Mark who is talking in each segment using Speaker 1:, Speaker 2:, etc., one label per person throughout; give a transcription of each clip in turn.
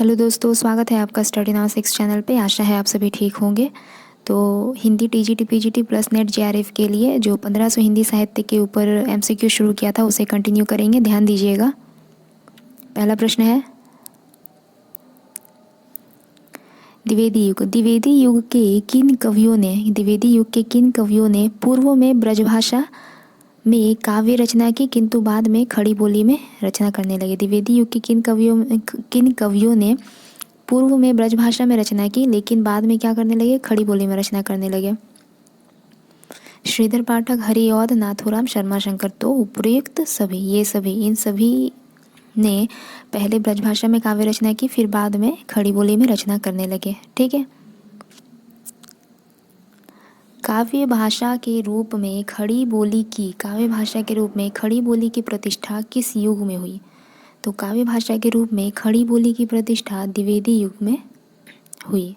Speaker 1: Hello दोस्तों, स्वागत है आपका स्टडी नाउ 6 चैनल पे। आशा है आप सभी ठीक होंगे। तो Hindi TGT PGT plus net JRF के लिए जो 1500 हिंदी साहित्य के ऊपर एमसीक्यू शुरू किया था उसे कंटिन्यू करेंगे। ध्यान दीजिएगा। पहला प्रश्न है, द्विवेदी युग के किन कवियों ने पूर्व में ब्रजभाषा में काव्य रचना की किंतु बाद में खड़ी बोली में रचना करने लगे। द्विवेदी युग के किन कवियों ने पूर्व में ब्रजभाषा में रचना की लेकिन बाद में क्या करने लगे, खड़ी बोली में रचना करने लगे। श्रीधर पाठक, हरिऔध, नाथूराम, शर्मा शंकर। तो उपयुक्त इन सभी ने पहले ब्रजभाषा में काव्य रचना की, फिर बाद में खड़ी बोली में रचना करने लगे। ठीक है। काव्य भाषा के रूप में खड़ी बोली की प्रतिष्ठा किस युग में हुई? तो काव्य भाषा के रूप में खड़ी बोली की प्रतिष्ठा द्विवेदी युग में हुई।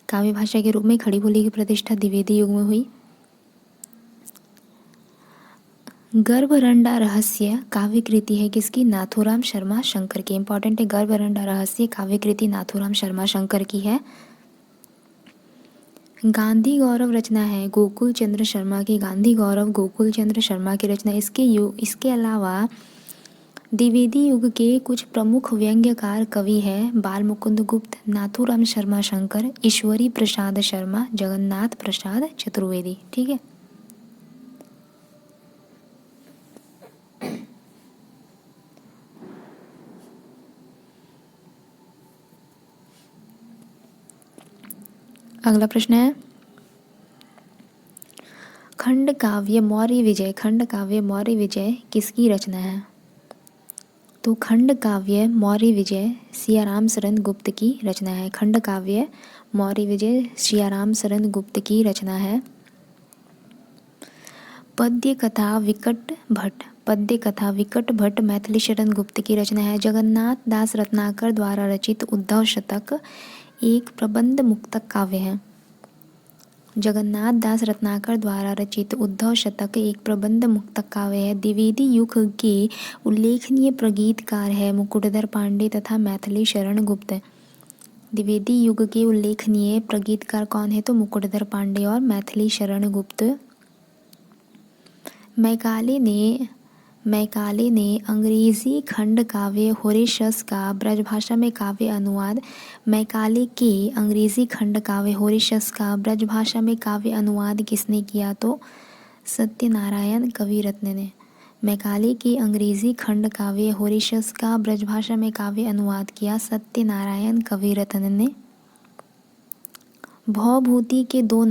Speaker 1: काव्य भाषा के रूप में खड़ी बोली की प्रतिष्ठा द्विवेदी युग में हुई। गर्भरंडा रहस्य काव्य कृति है किसकी? नाथूराम शर्मा शंकर की। इंपॉर्टेंट है, गर्भरंडा रहस्य काव्य कृति नाथूराम शर्मा शंकर की है। गांधी गौरव रचना है गोकुल चंद्र शर्मा की। गांधी गौरव गोकुल चंद्र शर्मा की रचना। इसके अलावा द्विवेदी युग के कुछ प्रमुख व्यंग्यकार कवि हैं बाल मुकुंद गुप्त, नाथूराम शर्मा शंकर, ईश्वरी प्रसाद शर्मा, जगन्नाथ प्रसाद चतुर्वेदी। ठीक है। अगला प्रश्न है, खंड काव्य मौर्य विजय किसकी रचना है? तो खंड काव्य मौर्य विजय सियाराम शरण गुप्त की रचना है। खंड काव्य मौर्य विजय सियाराम शरण गुप्त की रचना है। पद्य कथा विकट भट्ट मैथिली शरण गुप्त की रचना है। जगन्नाथ दास रत्नाकर द्वारा रचित उद्धव शतक एक प्रबंध मुक्तक काव्य है। जगन्नाथ दास रत्नाकर द्वारा रचित उद्धव शतक एक प्रबंध मुक्तक काव्य है। द्विवेदी युग के उल्लेखनीय प्रगीतकार है मुकुटधर पांडे तथा मैथिली शरण गुप्त। द्विवेदी युग के उल्लेखनीय प्रगीतकार कौन है? तो मुकुटधर पांडे और मैथिली शरण गुप्त। मैकाले ने अंग्रेजी खंड काव्य होरेशस का ब्रजभाषा में काव्य अनुवाद। मैकाले के अंग्रेजी खंड काव्य होरेशस का ब्रजभाषा में काव्य अनुवाद किसने किया? तो सत्यनारायण कविरत्न ने। मैकाले के अंग्रेजी खंड काव्य होरेशस का ब्रजभाषा में काव्य अनुवाद किया सत्यनारायण कविरत्न ने। भवभूति के दो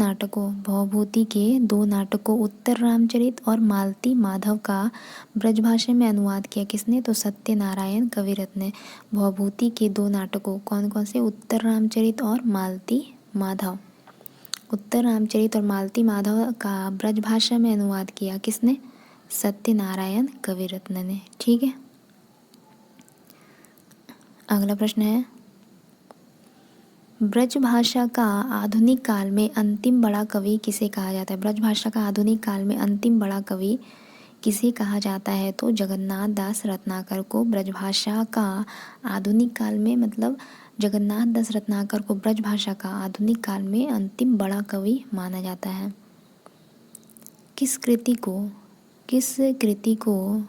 Speaker 1: नाटकों उत्तर रामचरित और मालती माधव का ब्रजभाषा में अनुवाद किया किसने? तो सत्यनारायण कविरत्न ने। भवभूति के दो नाटकों कौन कौन से? उत्तर रामचरित और मालती माधव। उत्तर रामचरित और मालती माधव का ब्रजभाषा में अनुवाद किया किसने? सत्यनारायण कविरत्न ने। ठीक है। अगला प्रश्न है, ब्रजभाषा का आधुनिक काल में अंतिम बड़ा कवि किसे कहा जाता है? ब्रजभाषा का आधुनिक काल में अंतिम बड़ा कवि किसे कहा जाता है? तो जगन्नाथ दास रत्नाकर को ब्रजभाषा का आधुनिक काल में, मतलब जगन्नाथ दास रत्नाकर को ब्रजभाषा का आधुनिक काल में अंतिम बड़ा कवि माना जाता है। किस कृति को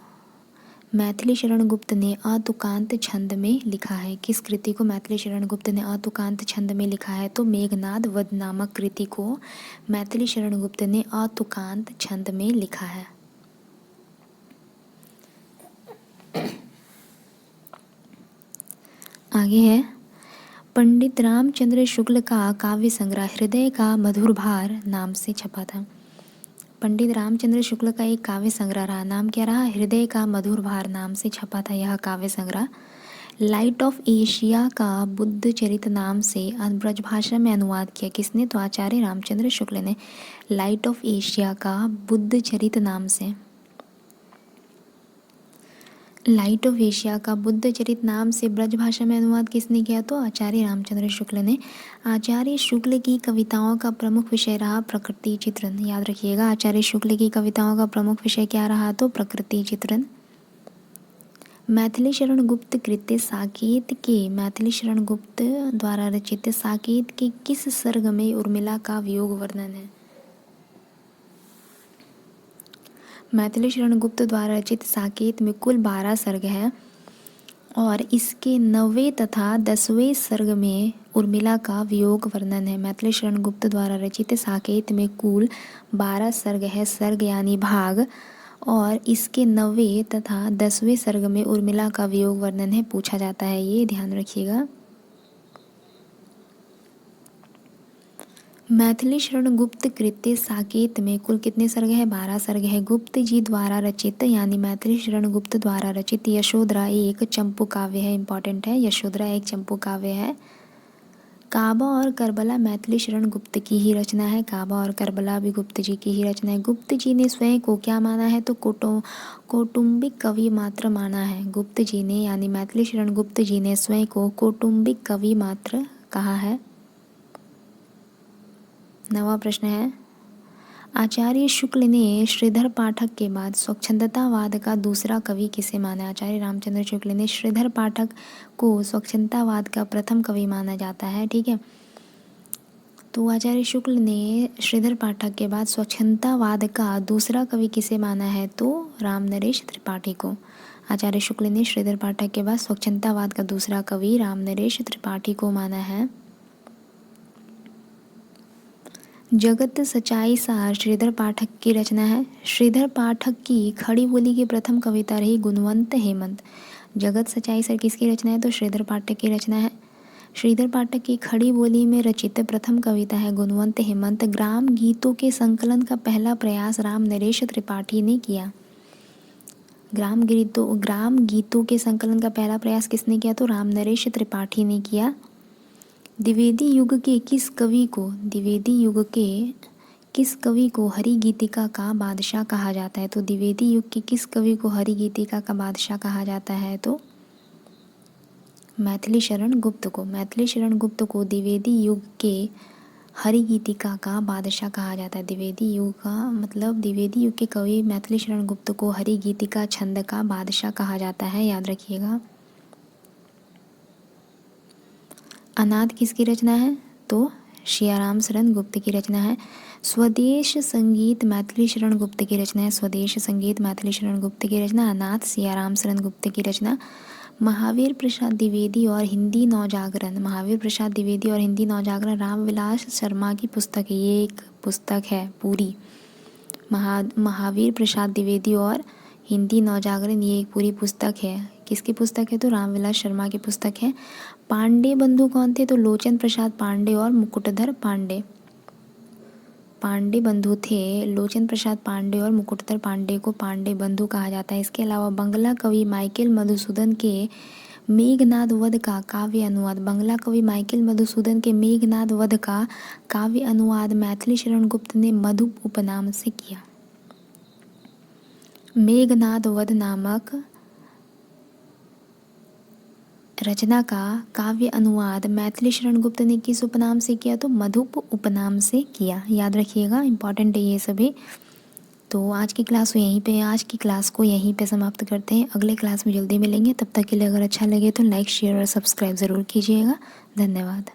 Speaker 1: मैथिली शरण गुप्त ने अतुकांत छंद में लिखा है? किस कृति को मैथिली शरण गुप्त ने अतुकांत छंद में लिखा है? तो मेघनाद वध नामक कृति को मैथिली शरण गुप्त ने अतुकांत छंद में लिखा है। आगे है, पंडित रामचंद्र शुक्ल का काव्य संग्रह हृदय का मधुर भार नाम से छपा था। पंडित रामचंद्र शुक्ल का एक काव्य संग्रह रहा, नाम क्या रहा? हृदय का मधुर भार नाम से छपा था यह काव्य संग्रह। लाइट ऑफ एशिया का बुद्ध चरित नाम से ब्रजभाषा में अनुवाद किया किसने? तो आचार्य रामचंद्र शुक्ल ने। लाइट ऑफ एशिया का बुद्ध चरित नाम से ब्रजभाषा में अनुवाद किसने किया? तो आचार्य रामचंद्र शुक्ल ने। आचार्य शुक्ल की कविताओं का प्रमुख विषय रहा प्रकृति चित्रण। याद रखिएगा, आचार्य शुक्ल की कविताओं का प्रमुख विषय क्या रहा? तो प्रकृति चित्रण। मैथिली शरण गुप्त कृत्य साकेत के मैथिली शरण गुप्त द्वारा रचित साकेत के किस सर्ग में उर्मिला का वियोग वर्णन है? मैथिली शरण गुप्त द्वारा रचित साकेत में कुल 12 सर्ग हैं और इसके 9वें तथा 10वें सर्ग में उर्मिला का वियोग वर्णन है। मैथिली शरण गुप्त द्वारा रचित साकेत में कुल 12 सर्ग है, सर्ग यानी भाग, और इसके 9वें तथा 10वें सर्ग में उर्मिला का वियोग वर्णन है, पूछा जाता है, ये ध्यान रखिएगा। मैथिली शरण गुप्त कृत्य साकेत में कुल कितने सर्ग है? 12 सर्ग है। गुप्त जी द्वारा रचित यानी मैथिली शरण गुप्त द्वारा रचित यशोधरा एक चंपू काव्य है, इंपॉर्टेंट है, यशोधरा एक चंपू काव्य है। काबा और करबला मैथिली शरण गुप्त की ही रचना है। काबा और करबला भी गुप्त जी की ही रचना है। गुप्त जी ने स्वयं को क्या माना है? तो कौटुंबिक कवि मात्र माना है। गुप्त जी ने यानी मैथिली शरण गुप्त जी ने स्वयं को कौटुंबिक कवि मात्र कहा है। 9वां प्रश्न है, आचार्य शुक्ल ने श्रीधर पाठक के बाद स्वच्छंदतावाद का दूसरा कवि किसे माना? आचार्य रामचंद्र शुक्ल ने श्रीधर पाठक को स्वच्छंदतावाद का प्रथम कवि माना जाता है, ठीक है। तो आचार्य शुक्ल ने श्रीधर पाठक के बाद स्वच्छंदतावाद का दूसरा कवि किसे माना है? तो रामनरेश त्रिपाठी को। आचार्य शुक्ल ने श्रीधर पाठक के बाद स्वच्छंदतावाद का दूसरा कवि रामनरेश त्रिपाठी को माना है। जगत सच्चाई सार श्रीधर पाठक की रचना है। श्रीधर पाठक की खड़ी बोली की प्रथम कविता रही गुणवंत हेमंत। जगत सच्चाई सार किसकी रचना है? तो श्रीधर पाठक की रचना है। श्रीधर पाठक की खड़ी बोली में रचित प्रथम कविता है गुणवंत हेमंत। ग्राम गीतों के संकलन का पहला प्रयास राम नरेश त्रिपाठी ने किया। ग्राम गीतों के संकलन का पहला प्रयास किसने किया? तो राम नरेश त्रिपाठी ने किया। द्विवेदी युग के किस कवि को हरि गीतिका का बादशाह कहा जाता है? तो द्विवेदी युग के किस कवि को हरि गीतिका का बादशाह कहा जाता है? तो मैथिली शरण गुप्त को। मैथिली शरण गुप्त को द्विवेदी युग के हरि गीतिका का बादशाह कहा जाता है। द्विवेदी युग का मतलब द्विवेदी युग के कवि मैथिली शरण गुप्त को हरि गीतिका छंद का बादशाह कहा जाता है, याद रखिएगा। अनाथ किसकी रचना है? तो सियाराम शरण गुप्त की रचना है। स्वदेश संगीत मैथिली शरण गुप्त की रचना है। स्वदेश संगीत मैथिली शरण गुप्त की रचना। अनाथ सियाराम शरण गुप्त की रचना। महावीर प्रसाद द्विवेदी और हिंदी नवजागरण। महावीर प्रसाद द्विवेदी और हिंदी नवजागरण रामविलास शर्मा की पुस्तक है। ये एक पुस्तक है पूरी। महावीर प्रसाद द्विवेदी और हिंदी नवजागरण ये एक पूरी पुस्तक है। किसकी पुस्तक है? तो रामविलास शर्मा की पुस्तक है। पांडे बंधु कौन थे? तो लोचन प्रसाद पांडे और मुकुटधर पांडे। पांडे बंधु थे लोचन प्रसाद पांडे और मुकुटधर पांडे को पांडे बंधु कहा जाता है। इसके अलावा बंगला कवि माइकल मधुसूदन के मेघनाद वध का काव्य अनुवाद। बंगला कवि माइकल मधुसूदन के मेघनाद वध का काव्य अनुवाद मैथिली शरण गुप्त ने मधुप उपनाम से किया। मेघनाद वध नामक रचना का काव्य अनुवाद मैथिली शरण गुप्त ने किस उपनाम से किया? तो मधुप उपनाम से किया, याद रखिएगा, इंपॉर्टेंट है ये सभी। तो आज की क्लास को यहीं पे समाप्त करते हैं। अगले क्लास में जल्दी मिलेंगे, तब तक के लिए अगर अच्छा लगे तो लाइक शेयर और सब्सक्राइब ज़रूर कीजिएगा। धन्यवाद।